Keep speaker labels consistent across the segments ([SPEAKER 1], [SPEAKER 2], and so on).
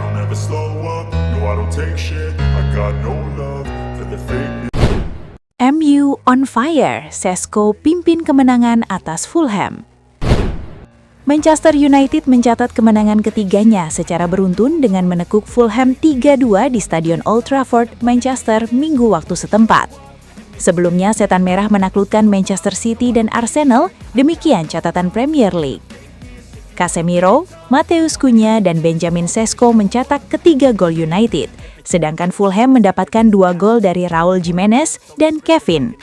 [SPEAKER 1] don't ever slow up, no I don't take shit, I got no love for the fake.
[SPEAKER 2] MU on fire, Sesko pimpin kemenangan atas Fulham. Manchester United mencatat kemenangan ketiganya secara beruntun dengan menekuk Fulham 3-2 di Stadion Old Trafford, Manchester, Minggu waktu setempat. Sebelumnya, Setan Merah menaklukkan Manchester City dan Arsenal, demikian catatan Premier League. Casemiro, Matheus Cunha, dan Benjamin Sesko mencetak ketiga gol United, sedangkan Fulham mendapatkan 2 gol dari Raul Jimenez dan Kevin.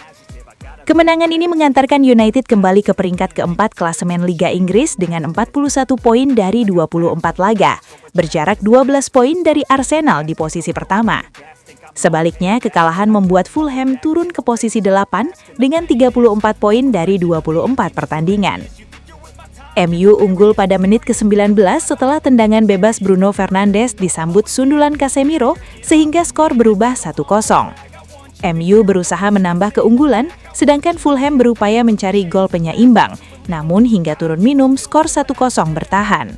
[SPEAKER 2] Kemenangan ini mengantarkan United kembali ke peringkat keempat klasemen Liga Inggris dengan 41 poin dari 24 laga, berjarak 12 poin dari Arsenal di posisi pertama. Sebaliknya, kekalahan membuat Fulham turun ke posisi 8 dengan 34 poin dari 24 pertandingan. MU unggul pada menit ke-19 setelah tendangan bebas Bruno Fernandes disambut sundulan Casemiro sehingga skor berubah 1-0. MU berusaha menambah keunggulan, sedangkan Fulham berupaya mencari gol penyeimbang, namun hingga turun minum skor 1-0 bertahan.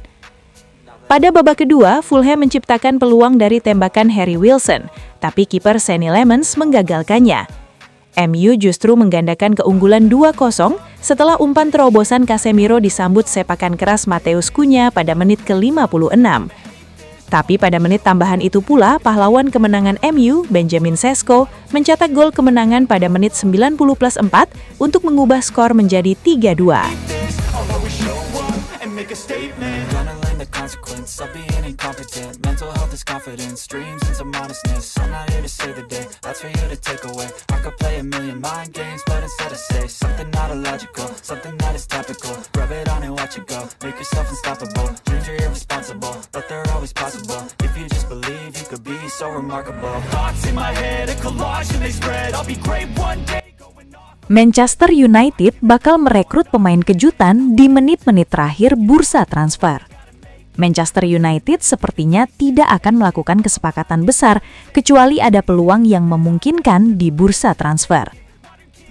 [SPEAKER 2] Pada babak kedua, Fulham menciptakan peluang dari tembakan Harry Wilson, tapi kiper Senny Lemens menggagalkannya. MU justru menggandakan keunggulan 2-0 setelah umpan terobosan Casemiro disambut sepakan keras Matheus Cunha pada menit ke-56. Tapi pada menit tambahan itu pula, pahlawan kemenangan MU, Benjamin Sesko, mencetak gol kemenangan pada menit 90+4 untuk mengubah skor menjadi 3-2. Manchester United bakal merekrut pemain kejutan di menit-menit terakhir bursa transfer. Manchester United sepertinya tidak akan melakukan kesepakatan besar kecuali ada peluang yang memungkinkan di bursa transfer.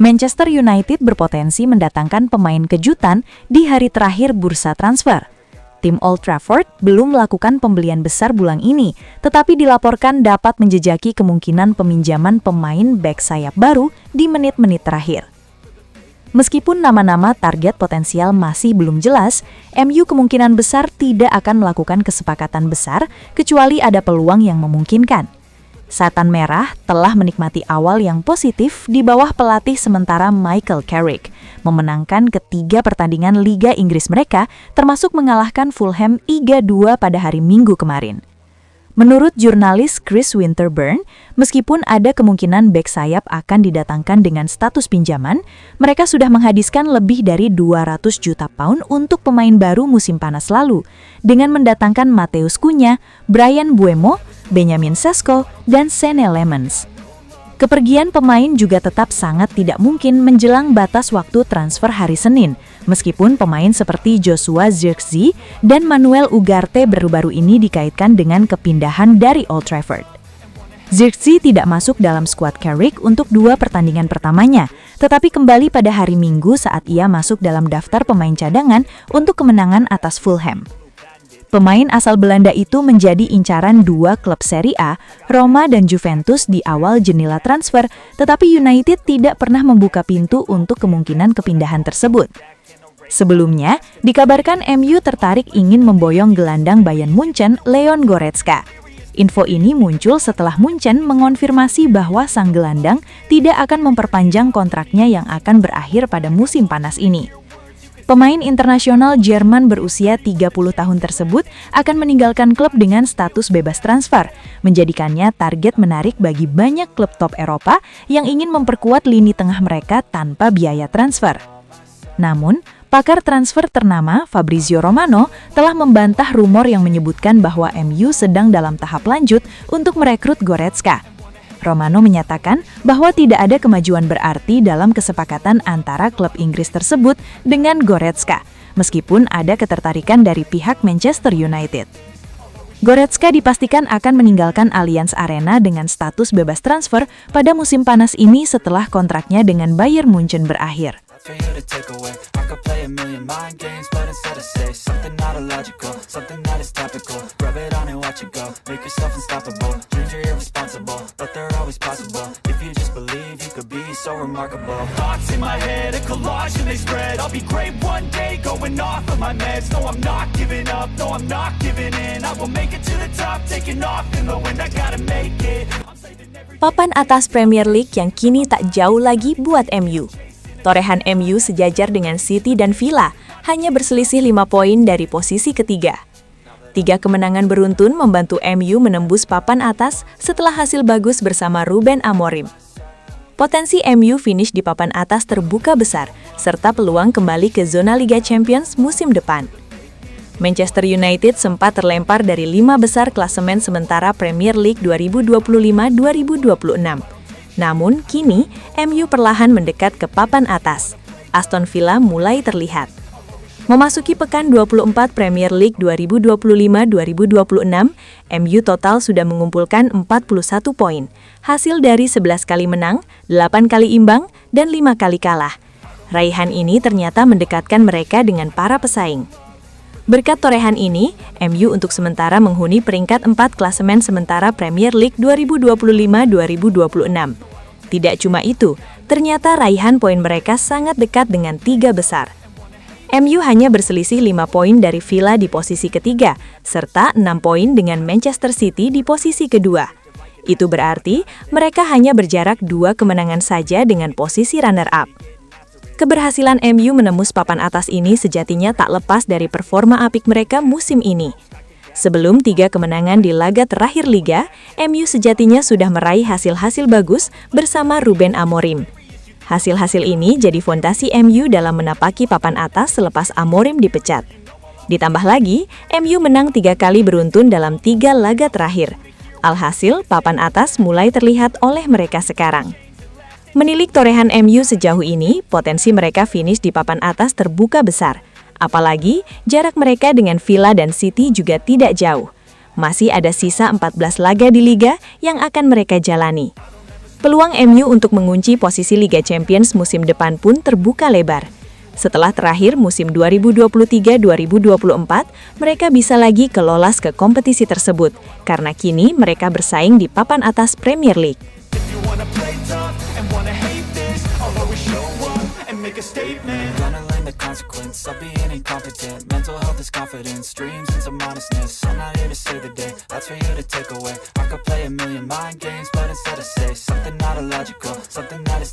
[SPEAKER 2] Manchester United berpotensi mendatangkan pemain kejutan di hari terakhir bursa transfer. Tim Old Trafford belum melakukan pembelian besar bulan ini, tetapi dilaporkan dapat menjejaki kemungkinan peminjaman pemain bek sayap baru di menit-menit terakhir. Meskipun nama-nama target potensial masih belum jelas, MU kemungkinan besar tidak akan melakukan kesepakatan besar kecuali ada peluang yang memungkinkan. Setan Merah telah menikmati awal yang positif di bawah pelatih sementara Michael Carrick, memenangkan ketiga pertandingan Liga Inggris mereka, termasuk mengalahkan Fulham 3-2 pada hari Minggu kemarin. Menurut jurnalis Chris Winterburn, meskipun ada kemungkinan bek sayap akan didatangkan dengan status pinjaman, mereka sudah menghabiskan lebih dari 200 juta pound untuk pemain baru musim panas lalu, dengan mendatangkan Matheus Cunha, Bryan Mbeumo, Benjamin Sesko, dan Senny Lemens. Kepergian pemain juga tetap sangat tidak mungkin menjelang batas waktu transfer hari Senin, meskipun pemain seperti Joshua Zirkzee dan Manuel Ugarte baru-baru ini dikaitkan dengan kepindahan dari Old Trafford. Zirkzee tidak masuk dalam skuad Carrick untuk 2 pertandingan pertamanya, tetapi kembali pada hari Minggu saat ia masuk dalam daftar pemain cadangan untuk kemenangan atas Fulham. Pemain asal Belanda itu menjadi incaran 2 klub Serie A, Roma dan Juventus di awal jendela transfer, tetapi United tidak pernah membuka pintu untuk kemungkinan kepindahan tersebut. Sebelumnya, dikabarkan MU tertarik ingin memboyong gelandang Bayern Munchen Leon Goretzka. Info ini muncul setelah Munchen mengonfirmasi bahwa sang gelandang tidak akan memperpanjang kontraknya yang akan berakhir pada musim panas ini. Pemain internasional Jerman berusia 30 tahun tersebut akan meninggalkan klub dengan status bebas transfer, menjadikannya target menarik bagi banyak klub top Eropa yang ingin memperkuat lini tengah mereka tanpa biaya transfer. Namun, pakar transfer ternama Fabrizio Romano telah membantah rumor yang menyebutkan bahwa MU sedang dalam tahap lanjut untuk merekrut Goretzka. Romano menyatakan bahwa tidak ada kemajuan berarti dalam kesepakatan antara klub Inggris tersebut dengan Goretzka, meskipun ada ketertarikan dari pihak Manchester United. Goretzka dipastikan akan meninggalkan Allianz Arena dengan status bebas transfer pada musim panas ini setelah kontraknya dengan Bayern Munchen berakhir.
[SPEAKER 3] could play a million mind games, but instead I say something not illogical, something that is topical. Rub it on and watch it go. Make yourself unstoppable. Dreams are irresponsible, but they're always possible. If you just believe, you could be so remarkable.
[SPEAKER 4] Thoughts in my head, a collage and they spread. I'll be great one day, going off of my meds. No, I'm not giving up, no, I'm not giving in. I will make it to the top, taking off in the wind. I gotta make it.
[SPEAKER 2] Papan atas Premier League yang kini tak jauh lagi buat MU. Torehan MU sejajar dengan City dan Villa, hanya berselisih 5 poin dari posisi ketiga. 3 kemenangan beruntun membantu MU menembus papan atas setelah hasil bagus bersama Ruben Amorim. Potensi MU finish di papan atas terbuka besar, serta peluang kembali ke zona Liga Champions musim depan. Manchester United sempat terlempar dari 5 besar klasemen sementara Premier League 2025-2026. Namun, kini MU perlahan mendekat ke papan atas. Aston Villa mulai terlihat. Memasuki pekan 24 Premier League 2025-2026, MU total sudah mengumpulkan 41 poin, hasil dari 11 kali menang, 8 kali imbang, dan 5 kali kalah. Raihan ini ternyata mendekatkan mereka dengan para pesaing. Berkat torehan ini, MU untuk sementara menghuni peringkat 4 klasemen sementara Premier League 2025-2026. Tidak cuma itu, ternyata raihan poin mereka sangat dekat dengan 3 besar. MU hanya berselisih 5 poin dari Villa di posisi ketiga, serta 6 poin dengan Manchester City di posisi kedua. Itu berarti mereka hanya berjarak 2 kemenangan saja dengan posisi runner-up. Keberhasilan MU menembus papan atas ini sejatinya tak lepas dari performa apik mereka musim ini. Sebelum 3 kemenangan di laga terakhir Liga, MU sejatinya sudah meraih hasil-hasil bagus bersama Ruben Amorim. Hasil-hasil ini jadi fondasi MU dalam menapaki papan atas selepas Amorim dipecat. Ditambah lagi, MU menang 3 kali beruntun dalam 3 laga terakhir. Alhasil, papan atas mulai terlihat oleh mereka sekarang. Menilik torehan MU sejauh ini, potensi mereka finish di papan atas terbuka besar. Apalagi, jarak mereka dengan Villa dan City juga tidak jauh. Masih ada sisa 14 laga di Liga yang akan mereka jalani. Peluang MU untuk mengunci posisi Liga Champions musim depan pun terbuka lebar. Setelah terakhir musim 2023-2024, mereka bisa lagi kelolas ke kompetisi tersebut, karena kini mereka bersaing di papan atas Premier League.
[SPEAKER 3] Gonna learn the consequence of being incompetent. Mental health is confidence, dreams and some honestness. I'm not here to save the day, that's for you to take away. I could play a million mind games, but instead I say something not illogical, something that is